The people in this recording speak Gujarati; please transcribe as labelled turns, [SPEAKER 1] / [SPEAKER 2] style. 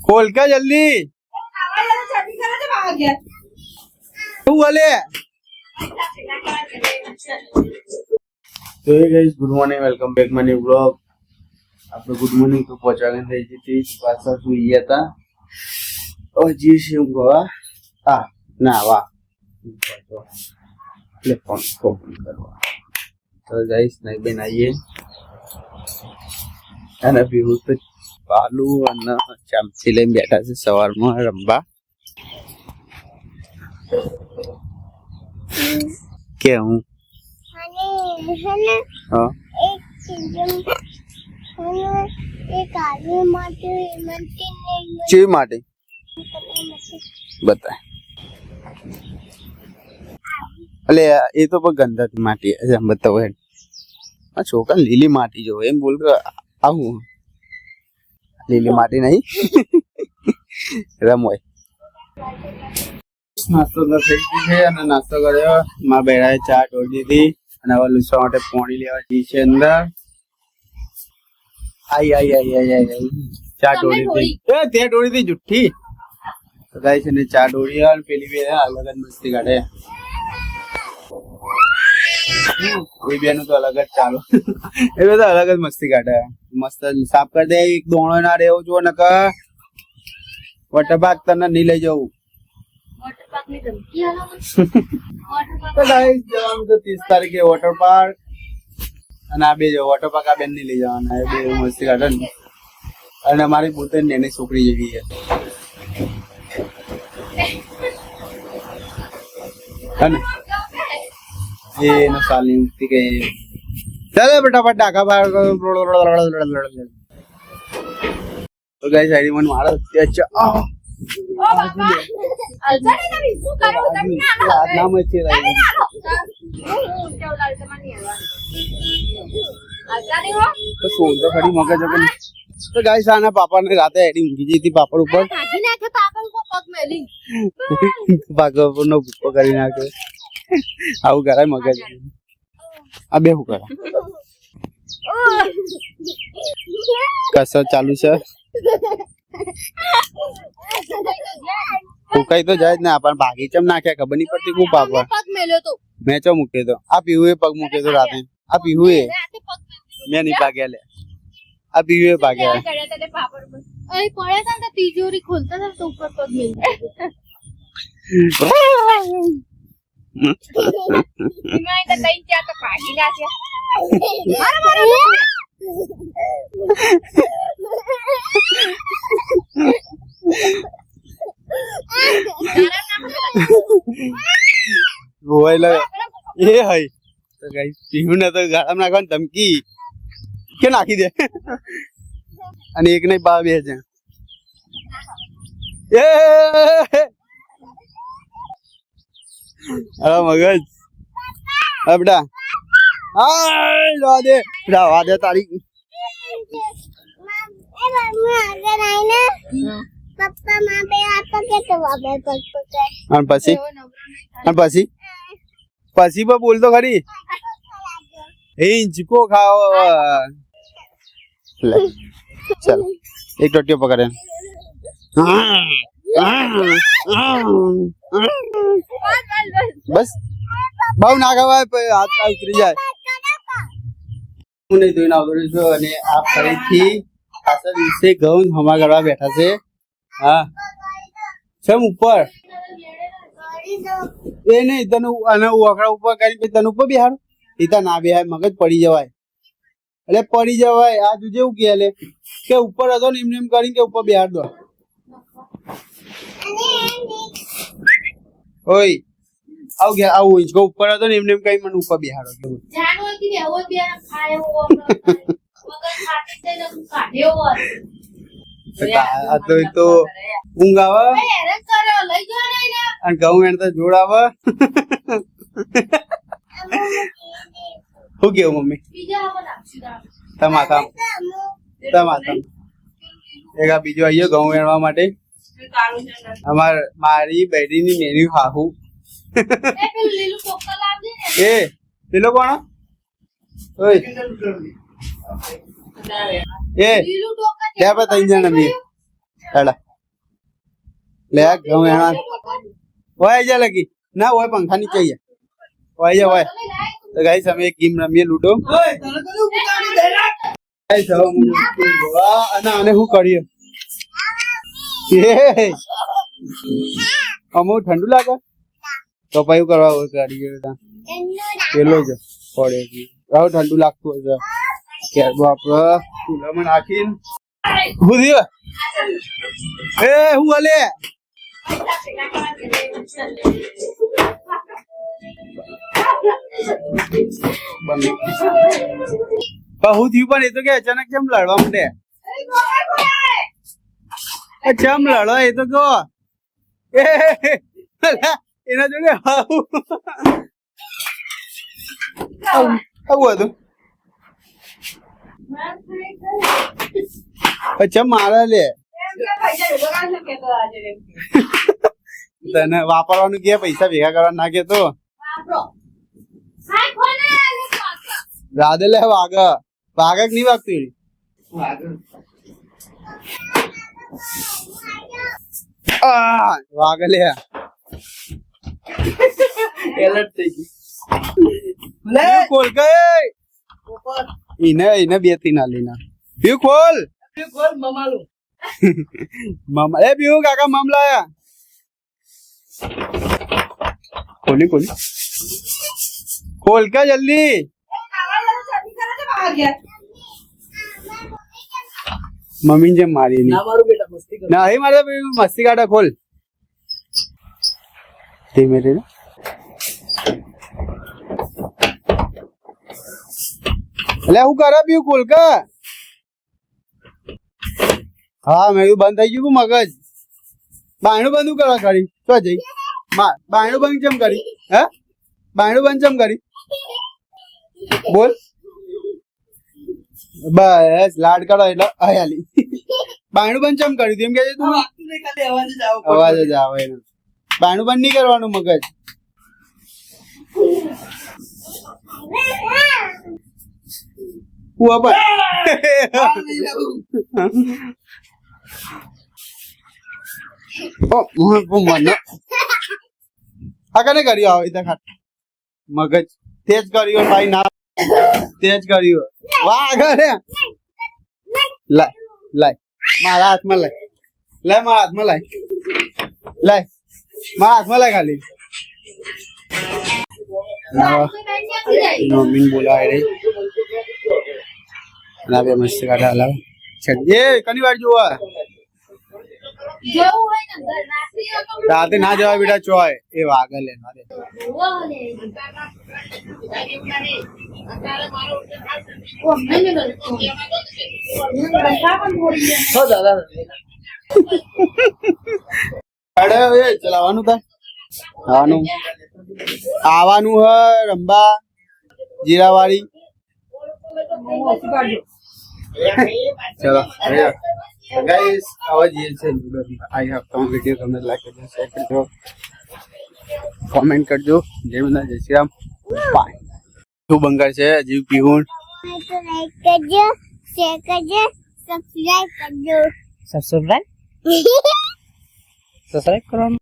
[SPEAKER 1] खोल का जल्दी तू बोले तो guys good morning welcome back my new blog આપણે ગુડ મોર્નિંગ તો પહોંચાડીને થઈ જતી પાછા સુઈ ગયા હતા હજી શું ગવા હા ના વાહ એટલે ફોન કરવા તો ગાઈસ નહીં બેન આવીએ અને પીવું તો પાલુ અને ચામચી લઈને બેઠા છે સવારમાં રમવા કેવું હા ચી માટે બતા અલે એ તો પણ ગંધાતી માટી એમ બતાવો હેડ આ છોકરા લીલી માટી જો એમ બોલ આવું લીલી માટી નહીં રમોય નાસ્તો તો થઈ ગયો છે અને નાસ્તો કર્યો માં બેડાએ ચા ઢોળી દીધી અને હવે લૂસવા માટે પાણી લેવા જઈ છે અંદર आई आई आई आई आई चार डोरी थी ए ते डोरी थी जुट्ठी तो गाइस ने चार डोरी और पेली भी है अलग अलग मस्ती काटे कोई बेनु तो अलग જ ચાલો એ બધા અલગ જ મસ્તી કાઢે મસ્ત સાફ કરી દે એક દોણો ના રેવો જો નક વોટર પાર્ક તને નહીં લઈ જવું
[SPEAKER 2] વોટર પાર્ક ની ધમકી આલો
[SPEAKER 1] તો ગાઈસ જવાનું તો 30 તારીખે વોટર પાર્ક અને આ બે જો વોટર પાર્ક આ બેન ની લઈ જવાના એ બે મસ્તી કાઢે ને અને અમારી પોતે નેની છોકરી જેવી છે અને એનો સાલી ઉઠી ગઈ ચાલે ફટાફટ ડાકા બહાર તો ગાઈસ આઈડી મને મારો અત્યારે
[SPEAKER 2] ઓ બાબા અલસાને તમે શું કરો તમે ના
[SPEAKER 1] નામ છે રાઈ
[SPEAKER 2] કેવડા તમને અલસાને હો
[SPEAKER 1] તો સોલ તો ખરી મગજ પણ તો ગાઈસ આના પાપાને રાતે એડી ઊંઘી જઈ હતી પાપડ ઉપર
[SPEAKER 2] નાખી નાખે પાપડ કો પગ મેલી
[SPEAKER 1] પાપડ નો ભૂકો કરી નાખે આવું કરાય મગજ આ બે હું કરે કસરત ચાલુ છે ફૂકાઈ તો જાય જ ને આપણને ભાગી ચમ નાખ્યા ખબર નહીં પડતી ખૂબ પાપડ
[SPEAKER 2] પગ મેલ્યો તો
[SPEAKER 1] મેં ચો મૂકે તો આ પીવું પગ મૂકે તો રાતે આ પીવું
[SPEAKER 2] રાતે પગ
[SPEAKER 1] મેં નહીં ભાગ્યા લે આ પીવું ભાગ્યા
[SPEAKER 2] કર્યા તને પાપડ પર અરે પડ્યા હતા ને તિજોરી ખોલતા હતા તો ઉપર પગ મેલ્યો મેં તો કઈ ક્યાં તો ભાગી નાખ્યા માર માર
[SPEAKER 1] રોવાય એ હઈ તો ગાઈસ પીવું ને તો ગાળામાં નાખવાની ધમકી કે નાખી દે અને એક નહીં બા બે છે એ અરે મગજ અરે બેટા આ દે તારી
[SPEAKER 2] પપ્પા માં બે આપો કે તો બાબે પગ પકડે
[SPEAKER 1] અને પછી પણ બોલ તો ખરી હિંચકો ખાઓ લે ચાલ એક ટોટિયો પકડે બસ બહુ ના ખવાય હાથ ઉતરી જાય હું નહીં ધોઈને આવતો છું અને આ ફરીથી પાછળ દિવસે ઘઉં હમા કરવા બેઠા છે હા કેમ ઉપર એ નહીં તને અને ઓખડા ઉપર કરી તને ઉપર બેહાડું એ ના બેહાય મગજ પડી જવાય એટલે પડી જવાય આ તું જેવું કે ઉપર હતો ને એમને એમ કરીને કે ઉપર બેહાડ દો ઓય આવ ગયા આવું ઇંચકો ઉપર હતો ને એમને એમ કઈ મને ઉપર બેહાડો કેવું
[SPEAKER 2] જાનો કે બેહો બે ખાયો મગર ખાતી તે ન કાઢ્યો
[SPEAKER 1] આ તો ઊંઘ આવે
[SPEAKER 2] હેરાન કર્યો લઈ ગયો ને
[SPEAKER 1] અને ઘઉં એને તો જોડ આવે શું કેવું મમ્મી
[SPEAKER 2] બીજા આવો નાખશું
[SPEAKER 1] તમાથા એક આ બીજો આવ્યો ઘઉં વેણવા માટે મારી બેટીની નેની હાહુ
[SPEAKER 2] એ પેલું લીલું કોકલ આવજે ને
[SPEAKER 1] એ પેલો કોણ ઓય એ
[SPEAKER 2] લીલું ટોકા
[SPEAKER 1] ત્યાં પર ત્રણ જણ અમે હેડા લે ગમે એના ઓય જા લગી ના ઓય પંખા નીચે જા ઓય જા ઓય તો ગાઈસ અમે એક ગેમ રમીએ લૂડો ગાઈસ હવે અને આને શું કરીએ અમો ઠંડુ લાગે તો પછી કરવા હોય ગાડી પેલો જ પડે હવે ઠંડુ લાગતું હશે કે આપડે ચૂલામાં નાખીને હું થયું એ હું હલે હું થયું પણ એ તો કે અચાનક કેમ લડવા માંડે ચમ લડો એ તો કહો એના જોડે આવું હતું ચમ મારે લે તને વાપરવાનું કે પૈસા ભેગા કરવા ના કે તો રાધે લે વાગ નહીં વાગતું વાગ લે એલર્ટ થઈ ગઈ ખોલ કે એને બે થી ના લીના પીવું ખોલ મામા એ પીવું કાકા મામ લાયા ખોલી ખોલ કે જલ્દી મમ્મી જેમ મારી ના એ મારે મસ્તી કાઢા ખોલ ધીમે ધીમે એટલે હું કરે પીવું ખોલ કે હા મેં બંધ થઈ ગયું મગજ બાયણું બંધ કરવા કરી તો જઈ બાયણું બંધ કેમ કરી હે બાયણું બંધ કેમ કરી બોલ બસ લાડ કરો એટલે હયાલી બાયણું બંધ કેમ કર્યું એમ કે તું અવાજ જ આવે બાયણું બંધ નહીં કરવાનું મગજ કને કર્યું આવે ખાટ મગજ તેજ કર્યું ભાઈ ના તેજ કર્યું વાહ કરે લાય મારા હાથમાં લાય મારા હાથમાં લાય મારા હાથમાં લાય ખાલી મમ્મી બોલાવે રે ના બે મસ્ત કાઢા હલાવ એ કની વાર જોવા રાતે ના જવાય બેટા ચોય એ વાગે લે ચલાવવાનું થાય આવવાનું હ રંબા જીરાવાળી ચલો ગાઈસ આવા જઈએ છે આઈ હોપ તમને વિડિયો તમને લાઈક કરજો શેર કરજો કોમેન્ટ કરજો જય માતા જય શ્રી રામ બાય તું બંગાળ છે જીવ પીવું
[SPEAKER 3] લાઈક કરજો શેર કરજો સબસ્ક્રાઇબ કરજો
[SPEAKER 4] સબસ્ક્રાઇબ કરવાનું